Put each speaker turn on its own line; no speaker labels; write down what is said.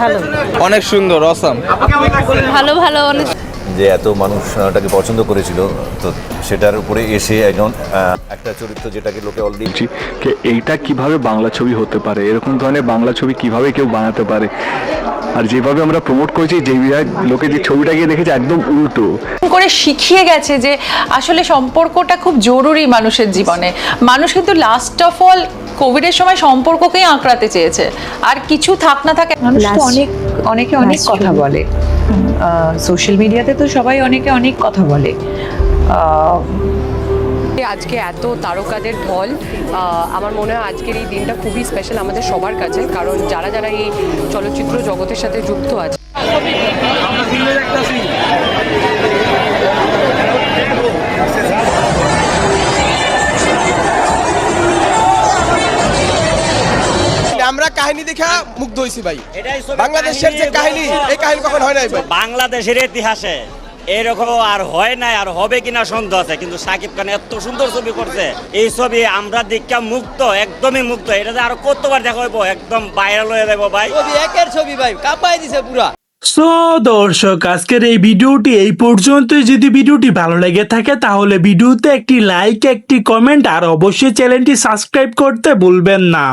ভালো,
অনেক সুন্দর, অসাম।
ভালো ভালো অনেক।
যে এত মানুষ ওটাকে পছন্দ করেছিল, তো সেটার উপরে এসে একজন একটা চরিত্র যেটাকে লোকে অলরেডি
এইটা কিভাবে বাংলা ছবি হতে পারে, এরকম ধরনের বাংলা ছবি কিভাবে কেউ বানাতে পারে। আর যেভাবে আমরা প্রমোট করেছি, যে লোকে যে ছবিটা গিয়ে দেখেছে একদম উল্টো
করে শিখিয়ে গেছে যে আসলে সম্পর্কটা খুব জরুরি মানুষের জীবনে। মানুষ কিন্তু লাস্ট অফ অল কোভিডের সময় সম্পর্ককেই আঁকড়াতে চেয়েছে, আর কিছু থাক না থাকে।
মানুষ তো অনেকে অনেক কথা বলে, সোশ্যাল মিডিয়াতে তো সবাই অনেকে অনেক কথা বলে।
আজকে এত তারকাদের ঢল, আমার মনে হয় আজকের এই দিনটা খুবই স্পেশাল আমাদের সবার কাছে, কারণ যারা যারা এই চলচ্চিত্র জগতের সাথে যুক্ত আছে।
আমরা কাহিনী দেখা মুগ্ধ হইছি ভাই। বাংলাদেশের যে কাহিনী, এই কাহিনী কখন হয় নাই ভাই।
বাংলাদেশের ইতিহাসে এরকম আর হয় নাই, আর হবে কিনা সন্দেহ আছে, কিন্তু সাকিব খান এত সুন্দর ছবি করছে, এই ছবি আমরা দেখা মুক্ত, একদমই মুক্ত। এটাতে আরো কতবার দেখা হইব, একদম ভাইরাল হয়ে যাবো ভাই।
একের ছবি ভাই, কাঁপাই দিছে পুরা।
সো দর্শক, আজকের এই ভিডিওটি এই পর্যন্ত। যদি ভিডিওটি ভালো লেগে থাকে তাহলে ভিডিওতে একটি লাইক, একটি কমেন্ট আর অবশ্যই চ্যানেলটি সাবস্ক্রাইব করতে ভুলবেন না।